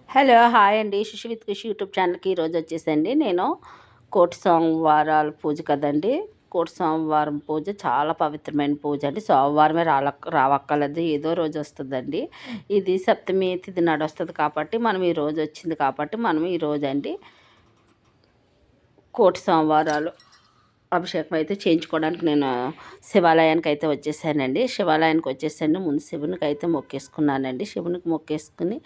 Hello! Hi అండి. 'శిశు with Kushi' YouTube ఛానల్‌కి ఈరోజు వచ్చేసండి నేను కోటి సోమవారాల పూజ కదండీ! కోటి సోమవారం పూజ చాలా పవిత్రమైన పూజ అండి. సోమవారమే రావక్కర్లేదు. ఏదో రోజు వస్తదండి. ఇది సప్తమి తిథి నాడొస్తది కాబట్టి మనం ఈ రోజు వచ్చింది కాబట్టి మనం ఈరోజండి కోటి సోమవారాలు అభిషేకం అయితే చేయించుకోవడానికి నేను శివాలయానికి అయితే వచ్చేసానండి. శివాలయానికి వచ్చేసాను. ముందు శివునికి అయితే మొక్కేసుకున్నానండి. శివునికి మొక్కేసుకుని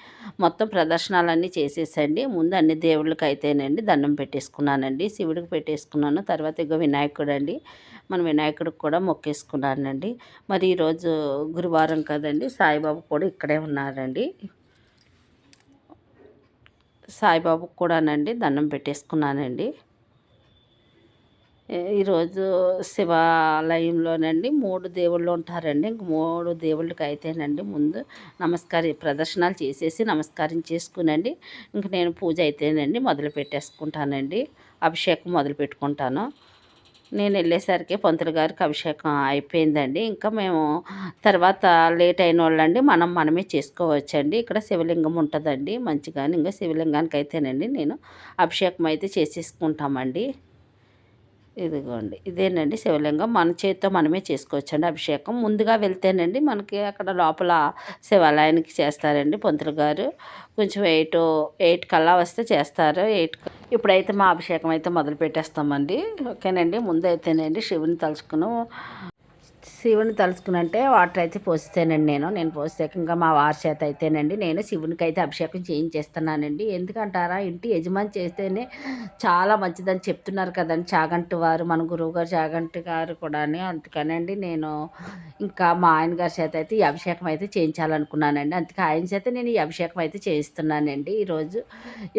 మొత్తం ప్రదర్శనలన్నీ చేసేసండి. ముందు అన్ని దేవుళ్ళకి అయితేనండి దండం పెట్టేసుకున్నానండి. శివుడికి పెట్టేసుకున్నాను. తర్వాత ఇగో వినాయకుడు అండి. మన వినాయకుడికి కూడా మొక్కేసుకున్నానండి. మరి ఈరోజు గురువారం కదండి, సాయిబాబు కూడా ఇక్కడే ఉన్నారండి. సాయిబాబుకి కూడానండి దండం పెట్టేసుకున్నానండి. ఈరోజు శివాలయంలోనండి 3 దేవుళ్ళు ఉంటారండి. ఇంక 3 దేవుళ్ళకి అయితేనండి ముందు ప్రదర్శనలు చేసేసి నమస్కారం చేసుకునండి ఇంక నేను పూజ అయితేనండి మొదలు పెట్టేసుకుంటానండి. అభిషేకం మొదలు పెట్టుకుంటాను. నేను వెళ్ళేసరికి పంతులు గారికి అభిషేకం అయిపోయిందండి. ఇంకా మేము తర్వాత లేట్ అయిన వాళ్ళండి మనమే చేసుకోవచ్చండి. ఇక్కడ శివలింగం ఉంటుందండి మంచిగాని. ఇంకా శివలింగానికి అయితేనండి నేను అభిషేకం అయితే చేసేసుకుంటామండి. ఇదిగోండి ఇదేనండి శివలింగం. మన చేతితో మనమే చేసుకోవచ్చండి అభిషేకం. ముందుగా వెళ్తేనండి మనకి అక్కడ లోపల శివాలయానికి చేస్తారండి పంతులు గారు. కొంచెం 8 కల్లా వస్తే చేస్తారు. ఇప్పుడైతే మా అభిషేకం అయితే మొదలు పెట్టేస్తామండి. ఓకేనండి. ముందైతేనండి శివుని తలుచుకునంటే వాటర్ అయితే పోస్తానండి నేను పోసాక ఇంకా మా వారి చేత అయితేనండి నేను శివునికి అయితే అభిషేకం చేయించేస్తున్నానండి. ఎందుకంటారా, ఇంటి యజమాని చేస్తేనే చాలా మంచిదని చెప్తున్నారు కదండి చాగంటి వారు, మన గురువుగారు చాగంటి గారు కూడా. అందుకనండి నేను ఇంకా మా ఆయన గారి చేత అయితే ఈ అభిషేకం అయితే చేయించాలనుకున్నానండి. అందుకే ఆయన చేత నేను ఈ అభిషేకం అయితే చేయిస్తున్నానండి ఈరోజు.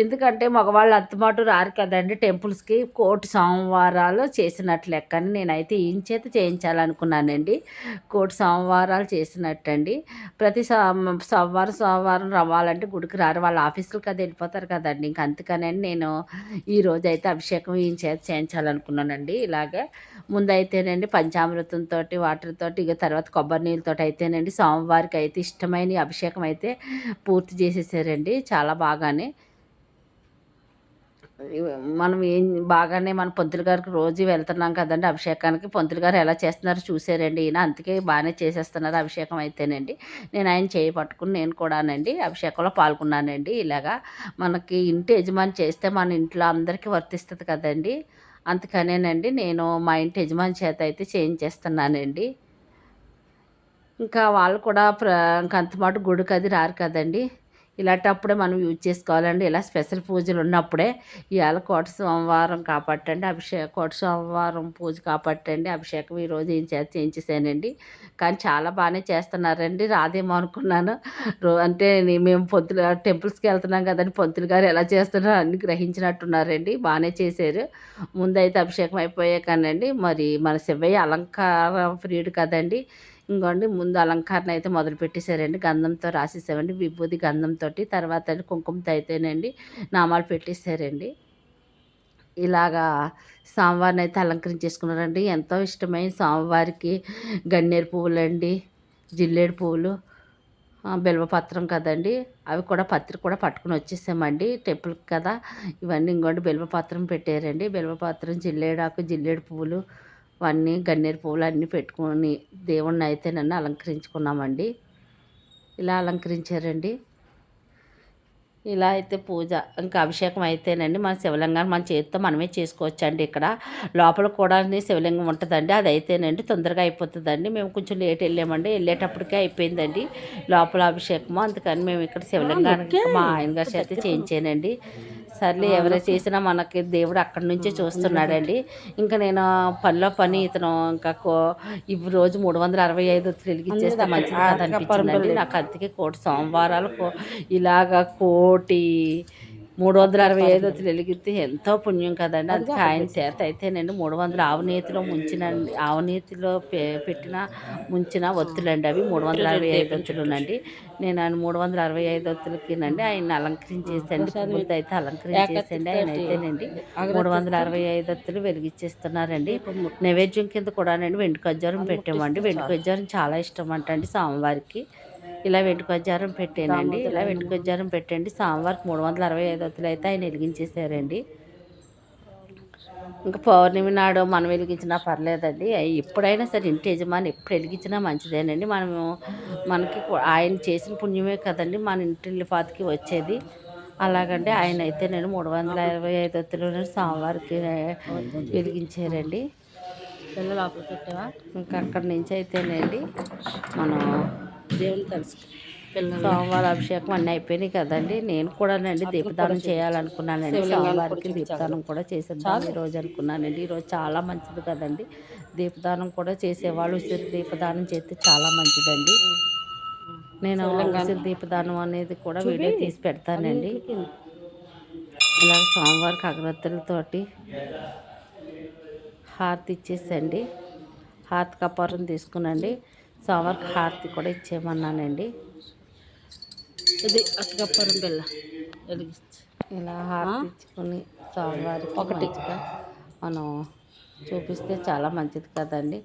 ఎందుకంటే మగవాళ్ళు అంతమాటు రారు కదండి టెంపుల్స్కి. కోటి సోమవారాలు చేసినట్లు లెక్కని నేనైతే ఈయన చేత చేయించాలనుకున్నానండి. కోటి సోమవారాలు చేసినట్టండి. ప్రతి సోమవారం రవ్వాలంటే గుడికి రారు, వాళ్ళ ఆఫీసులకు అది వెళ్ళిపోతారు కదండి. ఇంక అందుకని నేను ఈరోజు అయితే అభిషేకం ఈయన చేత చేయించాలనుకున్నానండి. ఇలాగే ముందైతేనండి పంచామృతంతో వాటర్తో ఇక తర్వాత కొబ్బరి నీళ్ళతో అయితేనండి స్వామివారికి అయితే ఇష్టమైన అభిషేకం అయితే పూర్తి చేసేసారండి చాలా బాగానే. మనం బాగానే మన పంతులు గారికి రోజు వెళ్తున్నాం కదండి అభిషేకానికి. పంతులు గారు ఎలా చేస్తున్నారో చూసారండి ఈయన. అందుకే బాగానే చేసేస్తున్నారు అభిషేకం అయితేనండి. నేను ఆయన చేయి పట్టుకుని నేను కూడానండి అభిషేకంలో పాల్గొన్నానండి. ఇలాగా మనకి ఇంటి యజమాని చేస్తే మన ఇంట్లో అందరికీ వర్తిస్తుంది కదండి. అందుకనేనండి నేను మా ఇంటి యజమాని చేత అయితే చేయించేస్తున్నానండి. ఇంకా వాళ్ళు కూడా ఇంక అంతమాట గుడికి అది రారు కదండి. ఇలాంటప్పుడే మనం యూజ్ చేసుకోవాలండి. ఇలా స్పెషల్ పూజలు ఉన్నప్పుడే. ఇవాళ కోట సోమవారం కాబట్టండి కోట సోమవారం పూజ కాబట్టండి అభిషేకం ఈరోజు ఏం చేయించేసానండి. కానీ చాలా బాగానే చేస్తున్నారండి. రాదేమో అనుకున్నాను. అంటే మేము టెంపుల్స్కి వెళ్తున్నాం కదండి, పంతులు గారు ఎలా చేస్తున్నారో అన్ని గ్రహించినట్టున్నారండి. బాగానే చేశారు. ముందైతే అభిషేకం అయిపోయాకనండి మరి మన శివయ్య అలంకార ప్రియుడు కదండి. ఇంకోండి ముందు అలంకరణ అయితే మొదలు పెట్టేశారండి. గంధంతో రాసేసామండి, విభూది గంధంతో. తర్వాత కుంకుమతో అయితేనండి నామాలు పెట్టేశారండి. ఇలాగా స్వామివారిని అయితే అలంకరించేసుకున్నారండి. ఎంతో ఇష్టమైన స్వామివారికి గన్నేరు పువ్వులండి, జిల్లేడు పువ్వులు, బిల్వపత్రం కదండి, అవి కూడా పత్రి కూడా పట్టుకుని వచ్చేసామండి టెంపుల్కి కదా. ఇవన్నీ ఇంకోండి బిల్వపత్రం పెట్టారండి. బిల్వపత్రం, జిల్లేడు పువ్వులు, అవన్నీ గన్నేరు పువ్వులు అన్నీ పెట్టుకొని దేవుణ్ణి అయితే నన్ను అలంకరించుకున్నామండి. ఇలా అలంకరించారండి. ఇలా అయితే పూజ ఇంకా అభిషేకం అయితేనండి మన శివలింగాన్ని మన చేతితో మనమే చేసుకోవచ్చండి. ఇక్కడ లోపల కూడా శివలింగం ఉంటుందండి. అది అయితేనండి తొందరగా అయిపోతుందండి. మేము కొంచెం లేట్ వెళ్ళామండి. వెళ్ళేటప్పటికే అయిపోయిందండి లోపల అభిషేకము. అందుకని మేము ఇక్కడ శివలింగానికి మా ఆయన గారి చేత చేయించానండి. సర్లే ఎవరు చేసినా మనకి దేవుడు అక్కడి నుంచే చూస్తున్నాడండి. ఇంకా నేను పనిలో పని ఇతను ఇంకా ఈ రోజు 365 ఒత్తులు వెలిగించేస్తే మంచిది కదా అనిపించిందండి నాకు. అందుకే కోటి సోమవారాలు ఇలాగా 365 ఒత్తులు వెలిగితే ఎంతో పుణ్యం కదండి. అందుకే ఆయన చేత అయితే నేను 300 ఆవునేతిలో పెట్టిన ముంచిన ఒత్తులండి అవి 365 ఒత్తులునండి. నేను ఆయన 365 ఒత్తులకినండి ఆయన అలంకరించేసండి. పువ్వులతో అయితే అలంకరించేసండి ఆయన అయితేనండి 365 ఒత్తులు వెలిగించేస్తున్నారండి. నైవేద్యం కింద కూడానండి వెండి ఖజ్జూరం పెట్టామండి. వెండి ఖజ్జూరం చాలా ఇష్టం అంటండి స్వామివారికి. ఇలా వెంటుకొజ్జారం పెట్టానండి. ఇలా వెంటుకొజ్జారం పెట్టండి. స్వామివారికి 365 ఒత్తులు అయితే ఆయన వెలిగించేశారండి. ఇంకా పౌర్ణమి నాడు మనం వెలిగించినా పర్లేదండి. ఎప్పుడైనా సరే ఇంటి యజమాని ఎప్పుడు వెలిగించినా మంచిదేనండి. మనకి ఆయన చేసిన పుణ్యమే కదండి మన ఇంటిల్లిపాదికి వచ్చేది. అలాగంటే ఆయన అయితే నేను 365 ఒత్తులు స్వామివారికి వెలిగించారండి. పిల్లలు లోపల పెట్టావా? ఇంకా అక్కడి నుంచి అయితేనండి మనం దేవుని తెలుసు సోమవారం అభిషేకం అన్నీ అయిపోయినాయి కదండి. నేను కూడానండి దీపదానం చేయాలనుకున్నానండి. సోమవారికి దీపదానం కూడా చేసేద్దాం ఈరోజు అనుకున్నానండి. ఈరోజు చాలా మంచిది కదండి. దీపదానం కూడా చేసేవాళ్ళు ఉసిరి దీపదానం చేస్తే చాలా మంచిదండి. నేను ఉసిరి దీపదానం అనేది కూడా వీడియో తీసి పెడతానండి. ఇలా సోమవారికి అగరత్తులతోటి హారతి ఇచ్చేసండి. హారతి కప్పారం తీసుకునండి. సోమవారికి హారతి కూడా ఇచ్చేయమన్నానండి. ఇది అట్టకప్పరం బిళ్ళ వెలిగించి ఇలా హారతి ఇచ్చుకొని స్వామివారికి ఒకటిగా మనం చూపిస్తే చాలా మంచిది కదండి.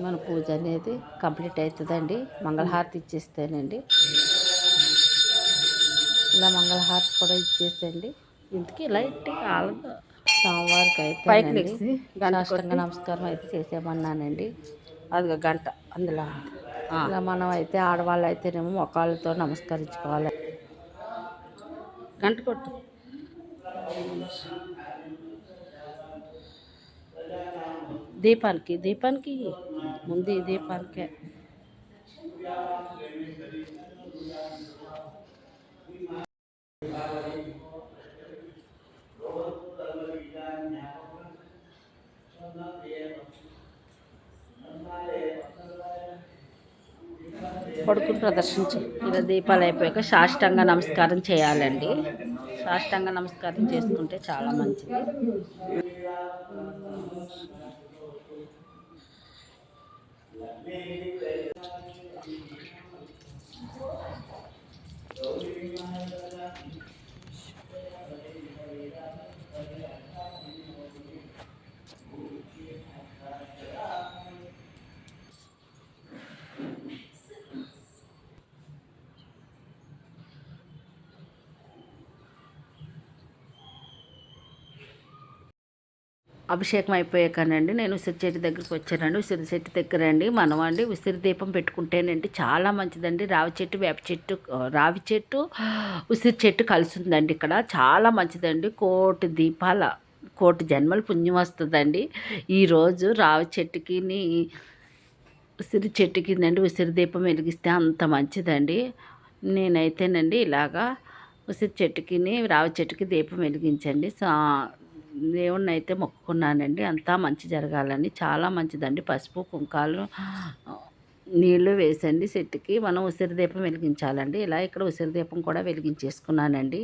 మన పూజ అనేది కంప్లీట్ అవుతుందండి. మంగళహారతి ఇచ్చేస్తేనండి. ఇలా మంగళహారతి కూడా ఇచ్చేసండి. ఇంతకీ ఇలా ఇట్టి కాలదు స్వామివారికి అయితే సాష్టాంగ నమస్కారం అయితే చేసేమన్నానండి. అది గంట అందులో ఇలా మనం అయితే ఆడవాళ్ళు అయితేనేమో మొక్కలతో నమస్కరించుకోవాలి. గంట కొట్టు దీపానికి ముందు దీపానికే కొడుకుని ప్రదర్శించి ఇలా దీపాలు అయిపోయాక సాష్టాంగ నమస్కారం చేయాలండి. సాష్టాంగ నమస్కారం చేసుకుంటే చాలా మంచిది. అభిషేకం అయిపోయాకనండి నేను ఉసిరి చెట్టు దగ్గరికి వచ్చానండి. ఉసిరి చెట్టు దగ్గర అండి మనం అండి ఉసిరి దీపం పెట్టుకుంటేనండి చాలా మంచిదండి. రావి చెట్టు వేప చెట్టు రావి చెట్టు ఉసిరి చెట్టు కలిసి ఉందండి ఇక్కడ. చాలా మంచిదండి. కోటి జన్మల పుణ్యం వస్తుందండి. ఈరోజు రావి చెట్టుకి ఉసిరి చెట్టుకి ఉసిరి దీపం వెలిగిస్తే అంత మంచిదండి. నేనైతేనండి ఇలాగా ఉసిరి చెట్టుకి రావి చెట్టుకి దీపం వెలిగించండి. దేవుణ్ణి అయితే మొక్కుకున్నానండి. అంతా మంచి జరగాలని. చాలా మంచిదండి. పసుపు కుంకాలు నీళ్లు వేసండి చెట్టుకి మనం ఉసిరి దీపం వెలిగించాలండి. ఇలా ఇక్కడ ఉసిరి దీపం కూడా వెలిగించేసుకున్నానండి.